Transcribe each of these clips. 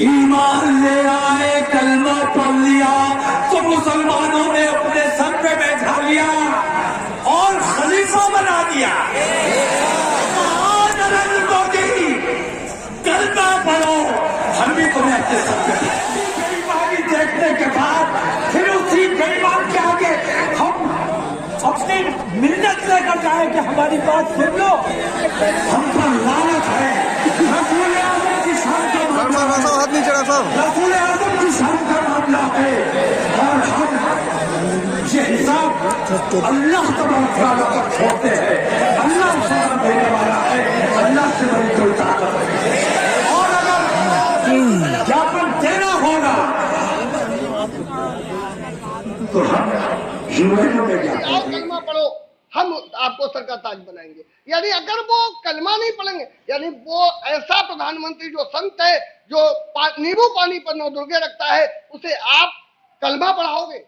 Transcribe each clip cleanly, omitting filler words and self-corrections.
ईमान ले आए, कलमा पढ़ लिया तो मुसलमानों ने अपने सर पे बैठा लिया और खलीफा बना दिया। नरेंद्र मोदी, कलमा पढ़ो, हम भी तुम्हें अपने सर पे बेईमानी देखने के बाद फिर उसी बेईमान के आगे हम अपनी मिन्नत लेकर जाए कि हमारी बात सुन लो। हम पर लानत है। रसूल आज़म की शान का मामला है, रसूल आज़म की शान का मामला है और हम ये हिसाब अल्लाह तबारक तक छोड़ते हैं। अल्लाह सजा देने वाला है, अल्लाह से बड़ी कोई ताकत नहीं। और अगर ज्ञापन देना होगा तो हम यूएनओ में ज्ञापन कलमा पढ़ो, हम आपको सरकार ताज बनाएंगे। यानी अगर वो कलमा नहीं पढ़ेंगे, यानी वो ऐसा प्रधानमंत्री जो संत है, जो नींबू पानी पर नौदुर्गे रखता है, उसे आप कलमा पढ़ाओगे।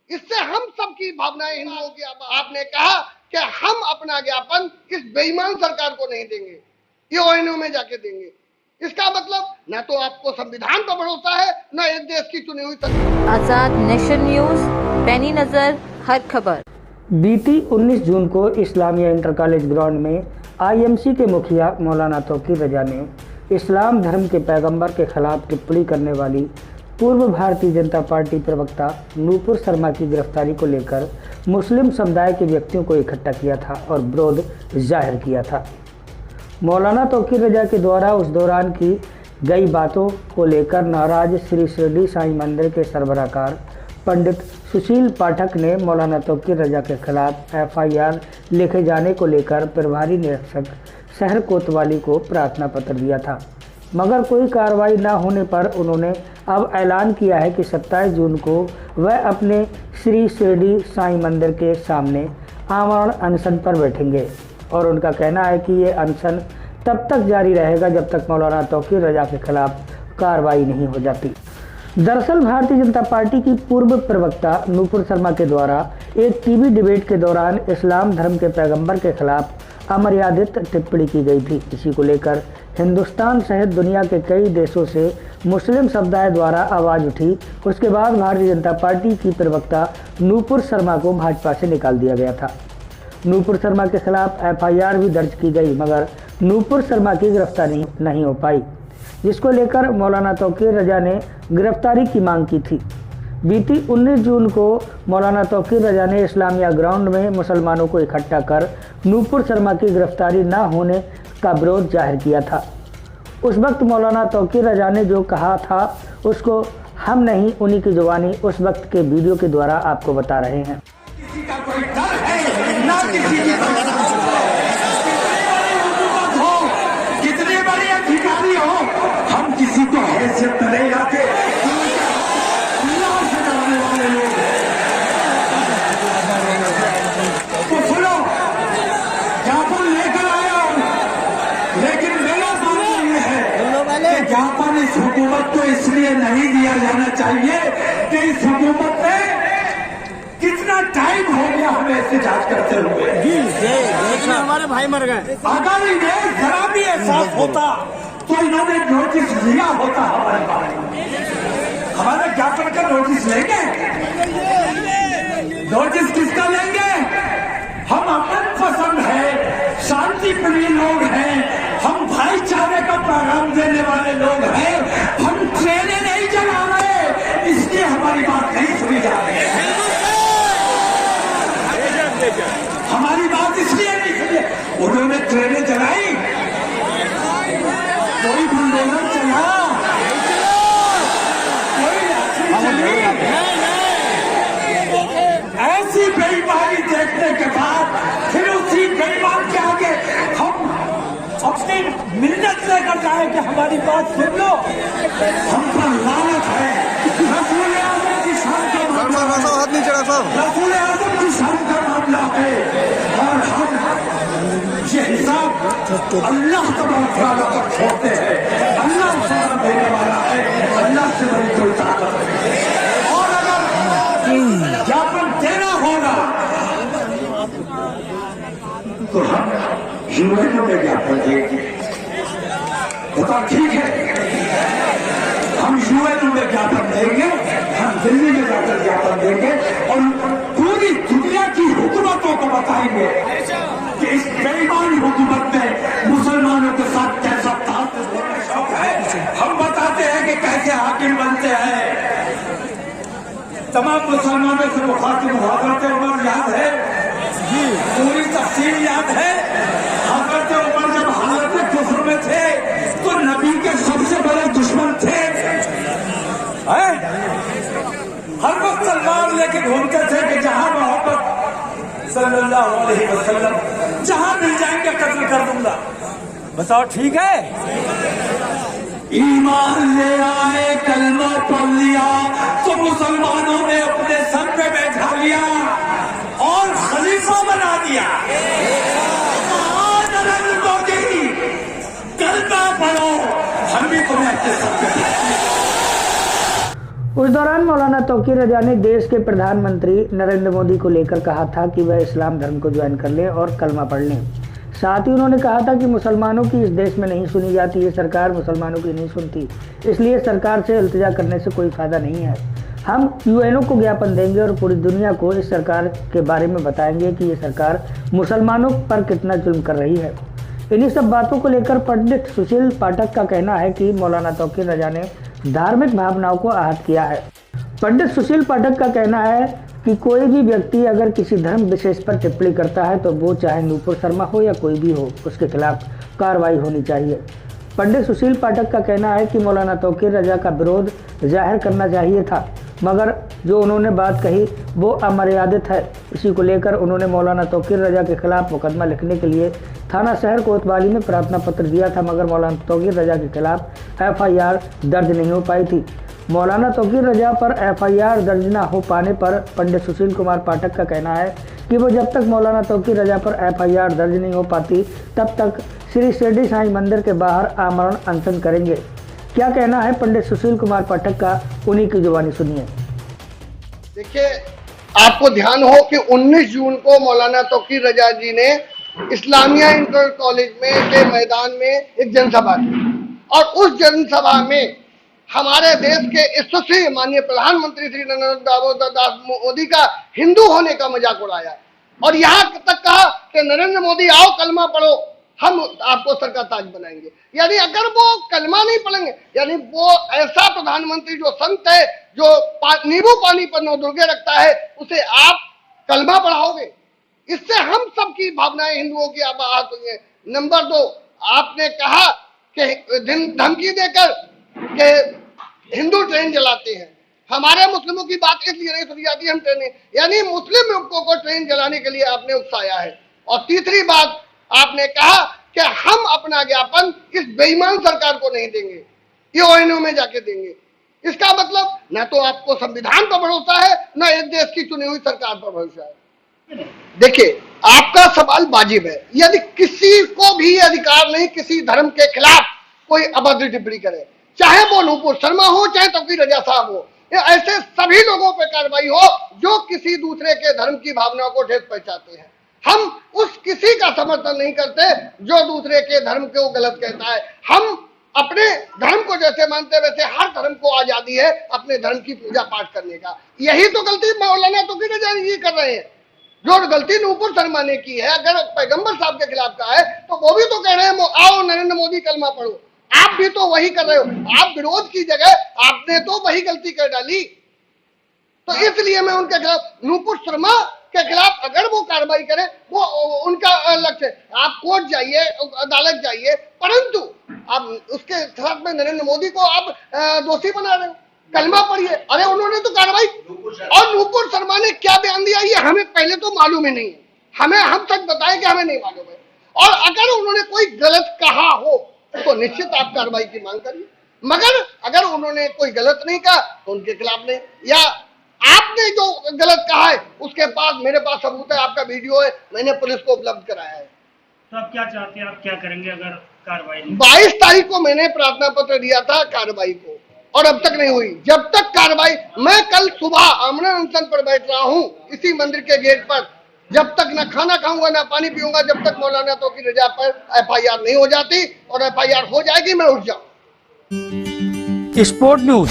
इससे हम सबकी भावनाएं हिंदुओं की, आपने कहा कि हम अपना ज्ञापन इस बेईमान सरकार को नहीं देंगे, ये ओएनओ में जाके देंगे। इसका मतलब न तो आपको संविधान पर भरोसा है, न एक देश की चुनी हुई सरकार। आजाद नेशन न्यूज, पैनी नजर, हर खबर। बीती 19 जून को इस्लामिया इंटर कॉलेज ग्राउंड में आईएमसी के मुखिया मौलाना तौकीर रजा ने इस्लाम धर्म के पैगंबर के खिलाफ टिप्पणी करने वाली पूर्व भारतीय जनता पार्टी प्रवक्ता नूपुर शर्मा की गिरफ्तारी को लेकर मुस्लिम समुदाय के व्यक्तियों को इकट्ठा किया था और विरोध जाहिर किया था। मौलाना तौकीर रजा के द्वारा उस दौरान की गई बातों को लेकर नाराज श्री शिरडी साईं मंदिर के सरबराहकार पंडित सुशील पाठक ने मौलाना तौकीर रजा के खिलाफ एफआईआर लिखे जाने को लेकर प्रभारी निरीक्षक शहर कोतवाली को प्रार्थना पत्र दिया था, मगर कोई कार्रवाई न होने पर उन्होंने अब ऐलान किया है कि 27 जून को वह अपने श्री शिरडी साईं मंदिर के सामने आमरण अनशन पर बैठेंगे और उनका कहना है कि ये अनशन तब तक जारी रहेगा जब तक मौलाना तौकीर रजा के खिलाफ कार्रवाई नहीं हो जाती। दरअसल भारतीय जनता पार्टी की पूर्व प्रवक्ता नूपुर शर्मा के द्वारा एक टीवी डिबेट के दौरान इस्लाम धर्म के पैगंबर के खिलाफ अमर्यादित टिप्पणी की गई थी। इसी को लेकर हिंदुस्तान सहित दुनिया के कई देशों से मुस्लिम समुदाय द्वारा आवाज़ उठी। उसके बाद भारतीय जनता पार्टी की प्रवक्ता नूपुर शर्मा को भाजपा से निकाल दिया गया था। नूपुर शर्मा के खिलाफ एफआईआर भी दर्ज की गई, मगर नूपुर शर्मा की गिरफ्तारी नहीं हो पाई, जिसको लेकर मौलाना तौकीर रजा ने गिरफ्तारी की मांग की थी। बीती 19 जून को मौलाना तौकीर रजा ने इस्लामिया ग्राउंड में मुसलमानों को इकट्ठा कर नूपुर शर्मा की गिरफ्तारी न होने का विरोध जाहिर किया था। उस वक्त मौलाना तौकीर रजा ने जो कहा था उसको हम नहीं, उन्हीं की जुबानी उस वक्त के वीडियो के द्वारा आपको बता रहे हैं। किसी का कोई डर है ना, किसी की हो, कितने बड़े अधिकारी हो, हम किसी को हैसियत नहीं लाते। अल्लाह से डरने वाले लोग तो सुनो, ज्ञापन लेकर आया हूं, लेकिन मेरा मानना यह है कि ज्ञापन इस हुकूमत को इसलिए नहीं दिया जाना चाहिए कि इस हुकूमत ने कितना टाइम हो गया हमें ऐसे जांच करते हुए। हमारे भाई मर गए। अगर इन्हें जरा भी एहसास होता तो इन्होंने नोटिस लिया होता हमारे बारे में। हमारे ज्ञापन का नोटिस लेंगे? नोटिस किसका लेंगे? हम अमन पसंद है, शांति प्रिय लोग हैं, हम भाईचारे का पैगाम देने वाले लोग हैं, हम ट्रेनें नहीं चला रहे, इसलिए हमारी बात नहीं सुनी जा रही है। हमारी बात इसलिए नहीं सुनी, उन्होंने ट्रेनें चलाई, कोई बुलडोजर चला, कोई लाठी चली। ऐसी बेईमानी देखने के बाद फिर उसी बेईमान के आगे हम अपनी मिन्नत लेकर जाए कि हमारी बात सुन लो। हम पर लानत है। रसूल आज़म की शान का मामला है, रसूल आज़म की शान का मामला है और हम ये हिसाब अल्लाह तबारक तक छोड़ते हैं। अल्लाह सजा देने वाला है, अल्लाह से बड़ी कोई ताकत नहीं। और अगर ज्ञापन देना होगा तो हम यूएनओ में ज्ञापन देंगे। ठीक है, दिल्ली में जाकर ज्ञापन देंगे और पूरी दुनिया की हुकूमतों को बताएंगे कि इस बेईमान हुकूमत ने मुसलमानों के साथ कैसा ताल्लुक होने का शौक है। हम बताते हैं कि कैसे हाकिम बनते हैं। तमाम मुसलमानों से मुखातिब हजरत उमर याद है, पूरी तफसील याद है। हजरत उमर जब हालत कुफ्र में थे तो नबी के सबसे बड़े दुश्मन थे। हर वक्त तलवार लेके घूमते थे कि जहां मोहब्बत सल्लल्लाहु अलैहि वसल्लम जहां मिल जाएंगे कत्ल कर दूंगा। बताओ ठीक है? ईमान ले आए, कलमा पढ़ लिया तो मुसलमानों ने अपने सर पे बैठा लिया और खलीफा बना दिया। नरेंद्र मोदी, कलमा पढ़ो, हम भी तुम्हें अपने सर पे। उस दौरान मौलाना तौकीर रजा ने देश के प्रधानमंत्री नरेंद्र मोदी को लेकर कहा था कि वह इस्लाम धर्म को ज्वाइन कर लें और कलमा पढ़ लें। साथ ही उन्होंने कहा था कि मुसलमानों की इस देश में नहीं सुनी जाती, ये सरकार मुसलमानों की नहीं सुनती, इसलिए सरकार से इल्तिजा करने से कोई फ़ायदा नहीं है। हम यूएनओ को ज्ञापन देंगे और पूरी दुनिया को इस सरकार के बारे में बताएंगे कि ये सरकार मुसलमानों पर कितना जुल्म कर रही है। इन्हीं सब बातों को लेकर पंडित सुशील पाठक का कहना है कि मौलाना तौकीर रजा ने धार्मिक भावनाओं को आहत किया है। पंडित सुशील पाठक का कहना है कि कोई भी व्यक्ति अगर किसी धर्म विशेष पर टिप्पणी करता है तो वो चाहे नूपुर शर्मा हो या कोई भी हो, उसके खिलाफ कार्रवाई होनी चाहिए। पंडित सुशील पाठक का कहना है कि मौलाना तौकीर रजा का विरोध जाहिर करना चाहिए था, मगर जो उन्होंने बात कही वो अमर्यादित है। इसी को लेकर उन्होंने मौलाना तौकीर रजा के खिलाफ मुकदमा लिखने के लिए थाना शहर कोतवाली में प्रार्थना पत्र दिया था, मगर मौलाना तौकीर रजा के खिलाफ एफआईआर दर्ज नहीं हो पाई थी। मौलाना तौकीर रजा पर एफआईआर दर्ज न हो पाने पर पंडित सुशील कुमार पाठक का कहना है कि वो जब तक मौलाना तौकीर रजा पर एफआईआर दर्ज नहीं हो पाती तब तक श्री शिरडी साईं मंदिर के बाहर आमरण अनशन करेंगे। क्या कहना है पंडित सुशील कुमार पाठक का, उन्हीं की जुबानी सुनिए। देखिए, आपको ध्यान हो कि 19 जून को मौलाना तौकीर रजा जी ने इस्लामिया इंटर कॉलेज में के मैदान में एक जनसभा की और उस जनसभा में हमारे देश के यशस्वी माननीय प्रधानमंत्री श्री नरेंद्र दामोदर दास मोदी का हिंदू होने का मजाक उड़ाया और यहाँ तक कहा कि नरेंद्र मोदी आओ कलमा पढ़ो, हम आपको सर का ताज बनाएंगे। यानी अगर वो कलमा नहीं पढ़ेंगे, यानी वो ऐसा प्रधानमंत्री जो संत है, जो नींबू पानी पर 9 दुर्गे रखता है, उसे आप कलमा पढ़ाओगे, इससे हम सबकी भावनाएं हिंदुओं की आहत हुई है। नंबर 2, आपने कहा कि धमकी देकर कि हिंदू ट्रेन जलाते हैं। हमारे मुस्लिमों की बात इसलिए नहीं सुनी जाती, हम ट्रेनें, यानी मुस्लिम युवकों को ट्रेन जलाने के लिए आपने उकसाया है। और तीसरी बात, आपने कहा कि हम अपना ज्ञापन इस बेईमान सरकार को नहीं देंगे, यूएनओ में जाके देंगे। इसका मतलब न तो आपको संविधान पर भरोसा है, न एक देश की चुनी हुई सरकार पर भरोसा है। देखिए, आपका सवाल वाजिब है। यदि किसी को भी अधिकार नहीं किसी धर्म के खिलाफ कोई अभद्र टिप्पणी करे, चाहे वो नूपुर शर्मा हो, चाहे तौकीर रजा साहब हो, ऐसे सभी लोगों पर कार्रवाई हो जो किसी दूसरे के धर्म की भावनाओं को ठेस पहुंचाते हैं। हम उस किसी का समर्थन नहीं करते जो दूसरे के धर्म को गलत कहता है। हम अपने धर्म को जैसे मानते वैसे हर धर्म को आजादी है अपने धर्म की पूजा पाठ करने का। यही तो गलती मौलाना तौकीर रजा जी कर रहे हैं। जो गलती नूपुर शर्मा ने की है, अगर पैगंबर साहब के खिलाफ का है, तो वो भी तो कह रहे हैं आओ नरेंद्र मोदी कलमा पढ़ो। आप भी तो वही कर रहे हो। आप विरोध की जगह आपने तो वही गलती कर डाली। तो इसलिए मैं उनके खिलाफ, नूपुर शर्मा के खिलाफ अगर वो कार्रवाई करें, वो उनका लक्ष्य है। आप कोर्ट जाइए, अदालत जाइए, परंतु आप उसके साथ में नरेंद्र मोदी को आप दोषी बना रहे हो। कलमा पढ़िए। अरे उन्होंने तो कार्रवाई, और नूपुर शर्मा ने क्या बयान दिया ये हमें पहले तो मालूम ही नहीं है। हम सच बताएं कि हमें नहीं मालूम है। और अगर उन्होंने कोई गलत कहा हो तो निश्चित आप कार्रवाई की मांग करिए, मगर अगर उन्होंने कोई गलत नहीं कहा तो उनके खिलाफ नहीं, या आपने जो गलत कहा है उसके पास मेरे पास सबूत है, आपका वीडियो है, मैंने पुलिस को उपलब्ध कराया है। तो आप क्या चाहते हैं, आप क्या करेंगे अगर कार्रवाई नहीं? 22 तारीख को मैंने प्रार्थना पत्र दिया था कार्रवाई को, और अब तक नहीं हुई। जब तक कार्रवाई, मैं कल सुबह आमरण अनशन पर बैठ रहा हूं इसी मंदिर के गेट पर, जब तक न खाना खाऊंगा न पानी पीऊंगा, जब तक मौलाना तौकीर रजा पर एफआईआर नहीं हो जाती। और एफआईआर हो जाएगी मैं उठ जाऊं। Sport news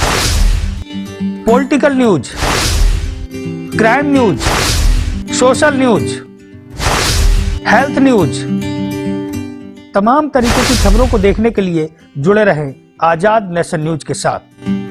political news, crime news, social news, health news, तमाम तरीके की खबरों को देखने के लिए जुड़े रहें आजाद नेशन न्यूज के साथ।